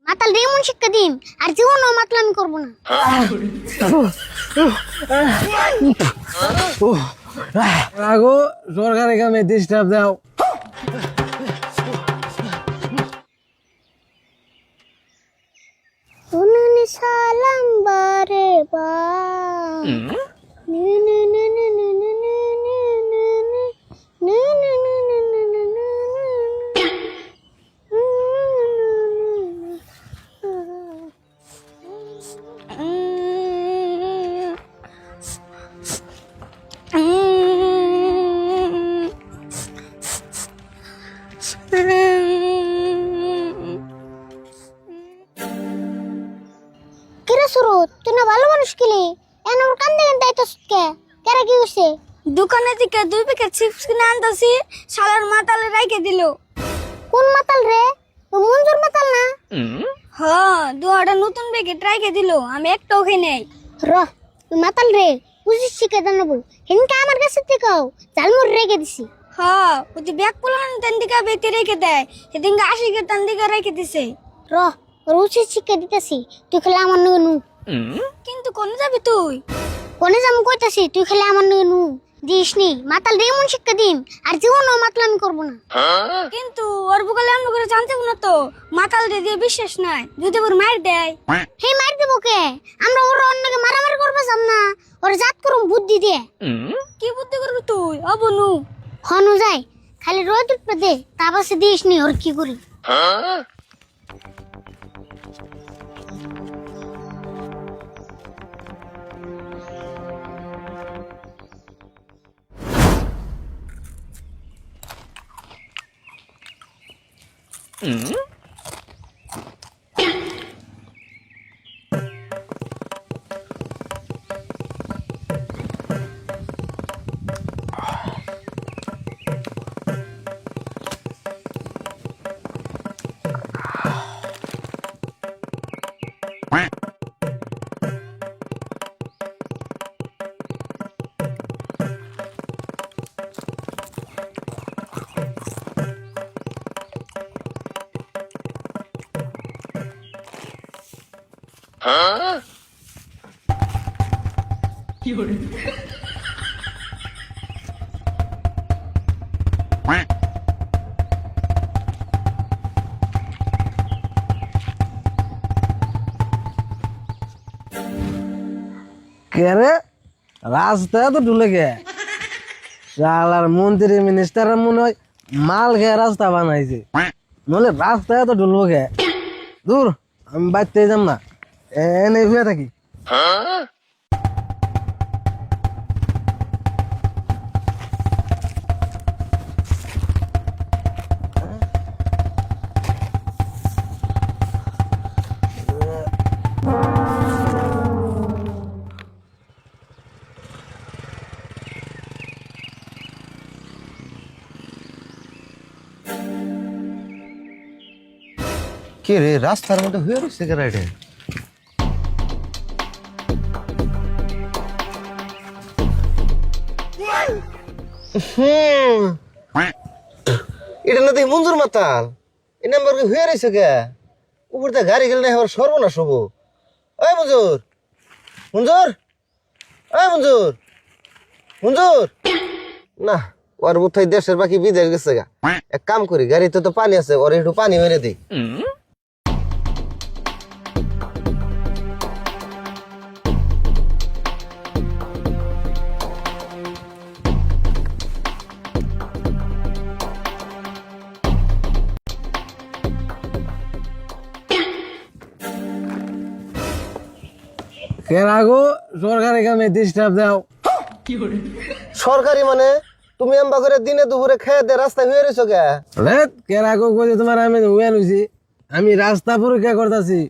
মাতাল রে এমন শিক্ষা দিন আর জীবনও মাতলামি করবো না। আগো সরকারি কামে ডিস্টার্ব দাও। উনুনি সালাম বারে বা কিরে সুরত তুই না ভালো মানুষ কিলি এন ওর কান্দে কান্দে আইতাস কে কেরা কি হইছে? দোকানে থেকে 2 প্যাকেট চিপস কিনে আনতাছি, শালার মাতালে রাইখে দিল। কোন মাতাল রে? ও মঞ্জুর মাতাল না? হ্যাঁ, দুয়াটা নতুন প্যাকেট রাইখে দিল, আমি একটাও খাই নাই। র তুই মাতাল রে বুঝিস শিখে জানাবো হেনকা আমার কাছে থেকেও জালমুর রেখে দিছি। হ্যাঁ, ওই যে ব্যাগ পোলান তেন দিকে বেতে রেখে দেয়, সেদিনকে 80 তেন দিকে রেখে দিছে। র ওর উচিত শিক্ষা দিতেছি, তুই খেলে আমার নগে নু। কিন্তু কোনে যাবি তুই? কোনে যাম কইতাছি, তুই খেলে আমার নগে নু দিস নি। মাতাল রে এমন শিক্ষা দিন আর জীবনও মাতলামি করবো না। কিন্তু ওর বুকালে আমরা করে জানতে না তো, মাতাল দিয়ে বিশ্বাস নাই, যদি ওর মার দেয়। হে মার দেবো কে? আমরা ওর অন্যকে মারামারি করবো যাম না, ওর জাত করুম বুদ্ধি দিয়ে। কি বুদ্ধি করবি তুই? অবনু হনু যাই খালি রোদ উঠবে দে, তা পাশে দিস নি ওর কি করি। কে রে রাস্তায় তো ঢুলে গে শালার মন্ত্রী মিনিস্টার মনে হয় মাল খেয়ে রাস্তা বানাইছে, নলে রাস্তায় তো ঢুলবো গে। দূর আমি বাড়তে যাম না, এনে শুয়ে থাকি। কে রে রাস্তার মধ্যে হয়ে রয়েছে কে রাইডে? এটা না দেখি মঞ্জুর মাতাল, এই নাম্বার হয়ে রয়েছে কে? উপর দিয়ে গাড়ি গেলে না আবার সর্বনাশ হবো। ওই মঞ্জুর, মঞ্জুর, ওই মঞ্জুর, মঞ্জুর না, ওর বোধহয় দেশের বাকি বিদেশ গেছে গা। এক কাম করি, গাড়িতে তো পানি আছে, ওর একটু পানি মেরে দিই। কে রাগো সরকারি কামে ডিস্টার্ব দাও। সরকারি মানে তুমি এম্বা করে দিনে দুপুরে খেয়ে দে রাস্তায় হয়ে রয়েছো কে? কে রাগো কইছে তোমার আমি হুয়ে রইছি, আমি রাস্তা পরীক্ষা করতেছি।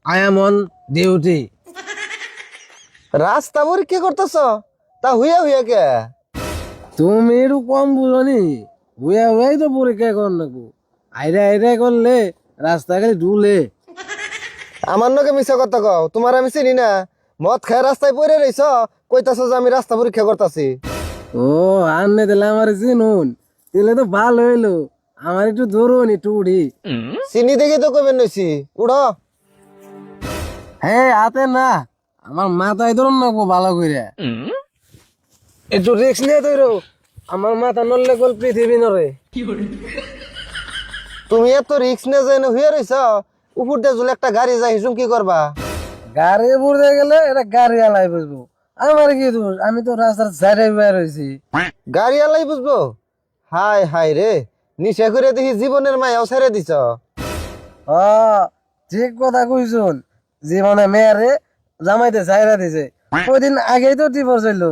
I am on duty. রাস্তা পরীক্ষা করতেছ? তা হুইয়া হুইয়া কে? তুমি একটু কম বুঝনি, হুয়া হুয়াই তো পরীক্ষা কর নাকো। আইরা আইরা করলে রাস্তা খালি ঢুলে। আমার নকে মিছা কথা কও, তোমার আমি চিনি না। মদ খায় রাস্তায় পড়ে রইছ, কইতাছ যে আমি রাস্তা পরীক্ষা করতেছি। ও আননে দিলে আমার চিনুন, দিলে তো ভালো হইলো। আমার একটু ধরুন একটু উড়ি। চিনি দেখে তো কবেন নইছি উড়ো। হ্যাঁ হাতে না, আমার মাথায় ধরুন না ভালো করে। একটু রিক্স নিয়ে ধরো, আমার মাথা নড়লে গোল পৃথিবী নড়ে। তুমি এত রিক্স নিয়ে যাই না হয়ে রইছ, উপর দিয়ে যদি একটা গাড়ি যায় হিসুম কি করবা? গাড়ি বুড়তে গেলে এটা গাড়ি আলাই বুঝবো, আমার কি দোষ? আমি তো রাস্তার সাইডে বের হয়েছি। গাড়ি আলাই বুঝবো? হাই হাই রে, নিশা করে দেখি জীবনের মায়াও ছেড়ে দিছ। ও ঠিক কথা কইছুন, জীবনে মেয়ারে জামাইতে চাইরা দিছে, কদিন আগেই তো ডিভোর্স হইলো।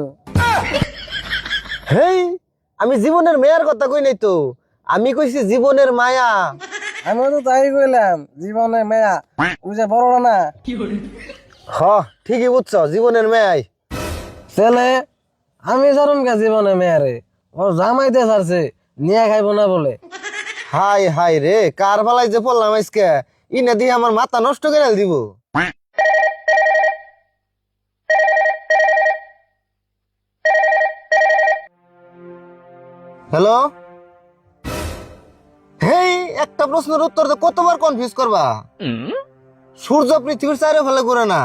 হেই, আমি জীবনের মেয়ার কথা কই নাই তো, আমি কইছি জীবনের মায়া। আমি তো তাই কইলাম, জীবনে মেয়া ওই যে বড় না। হ ঠিকই বুঝছ, জীবনের মেয়াই। ছেলে আমি জানুন গা জীবনে মেয়ারে, ও জামাইতে ছাড়ছে, নিয়ে খাইব না বলে। হাই হাই রে, কার ফালাই যে পড়লাম আজকে, ইনা দিয়ে আমার মাথা নষ্ট করে দিব। হ্যালো, হেই একটা প্রশ্নের উত্তর তো কতবার কনফিউজ করবা? সূর্য পৃথিবীর চারে ফেলে ঘুরে না,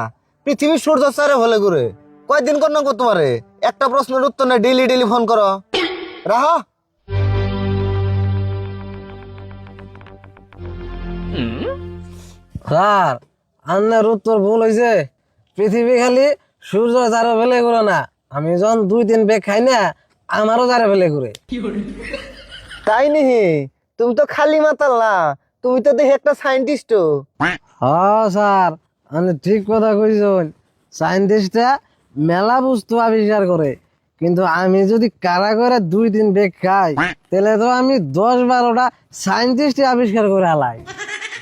পৃথিবীর সূর্য চারে ফেলে ঘুরে। কয়দিন কর না তোমারে একটা প্রশ্নের উত্তর না, ডেইলি ডেইলি ফোন করো। রাহা স্যার আপনার উত্তর ভুল হয়েছে, পৃথিবী খালি সূর্য যারা ফেলে ঘুরে না, আমি যখন 2-3 বেগ খাই না, আমারও যারা ফেলে ঘুরে। তাই নিহি, তুমি তো খালি মাতাল না, তুমি তো দেখি একটা সায়েন্টিস্ট। হ্যাঁ স্যার আপনি ঠিক কথা কইছেন, সায়েন্টিস্টরা মেলা বস্তু আবিষ্কার করে, কিন্তু আমি যদি কারা করে 2-3 বেগ খাই, তাহলে তো আমি 10-12টা সায়েন্টিস্ট আবিষ্কার করে আলাই।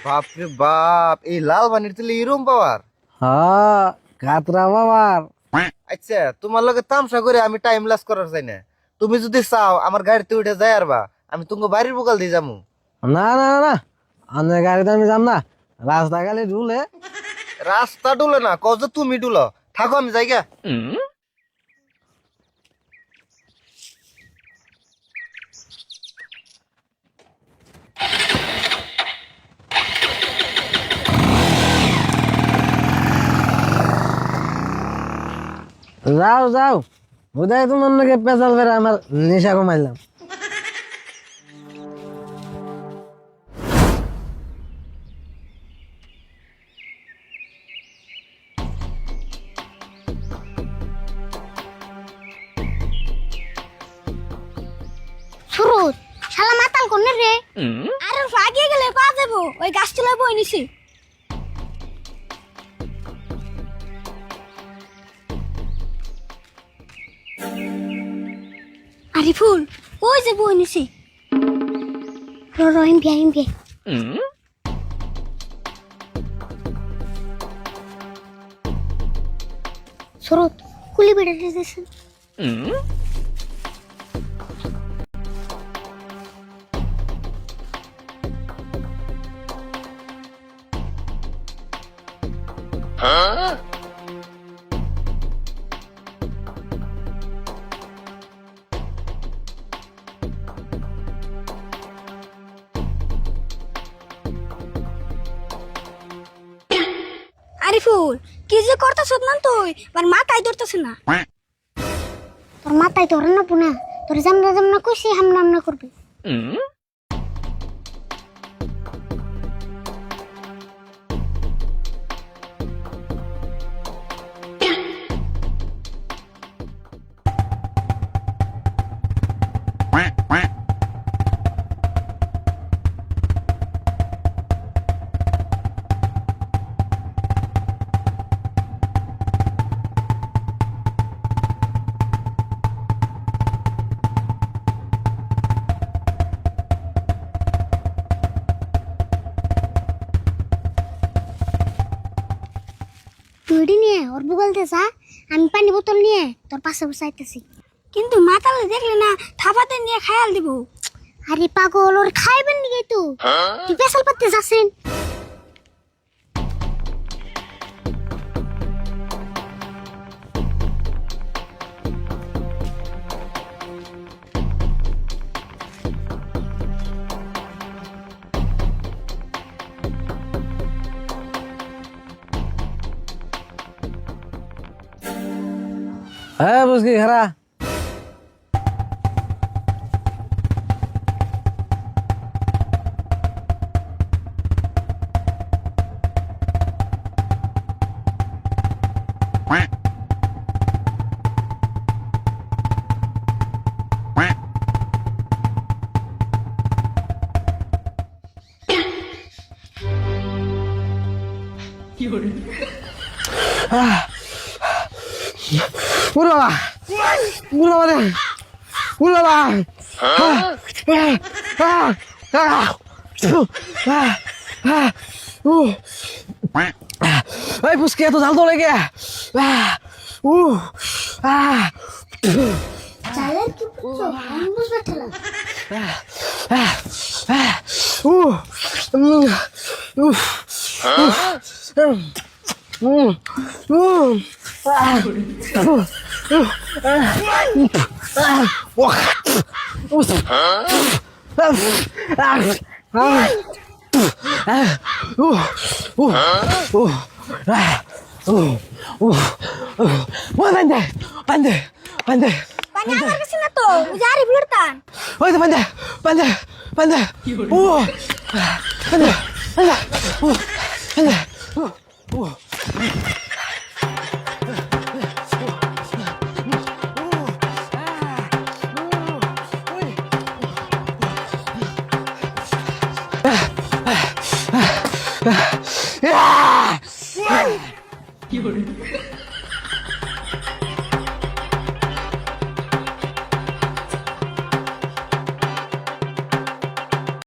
বাপরে বাপ, এই লাল পানির তেলে এরম পাওয়ার? হ্যাঁ কাতরা বাবার। আচ্ছা, তোমার লগে তামসা করে আমি টাইম লস করার চাই না। তুমি যদি চাও আমার গাড়িতে উঠে যাই আরবা, আমি তোমার বাড়ির বকাল দিয়ে যাবো। না না না না, আপনার গাড়িতে আমি যাম না, রাস্তা খালি ঢুলে। রাস্তা ডুলে না, কজ তুমি ডুলো, থাকো আমি যাইগা। যাও যাও, বোধহয় তোমার নাকি পেঁচাল বেড়ে আমার নেশা কমাইলাম। সুরত শালা মাতাল কোন রে? আর আগে গেলে পাওয়া যাবো, ওই গাছ তলায় বই নিছি। আরিফুল, ওই যে বই নিছি। রহিম বিয়ে সুরত কুলি বেড়ে দিয়েছেন। আরিফুল, কি যে করতেছ না তুই, আর মাথায় ধরতেছ না। তোর মাথায় ধরে না পুনা, তোর জামনা জামনা কইছি হামনা হামনা করবি। তুই নিয়ে ওর বুগলতে যা, আমি পানি বোতল নিয়ে তোর পাশে বসাইতেছি। কিন্তু মাতালে দেখলে না থাপাতে নিয়ে খায়াল দিব। আরে পাগল, ওর খাইবেন নাকি তুই পেশাল পাতে যাচ্ছেন? হ্যাঁ বুঝকি খারা উড়ো বাবা উড়ো বাবা উড়ো বাবা এই পুচকে এত জাল তো লেগে চালের কি বুঝছো আমি বুঝবে ঠেলা Pande, pande, pande. পানি আমার কাছে না তো ওই যে আরে ভিড়তান Oye, pande, pande, pande. Pande, pande, pande. Yeah!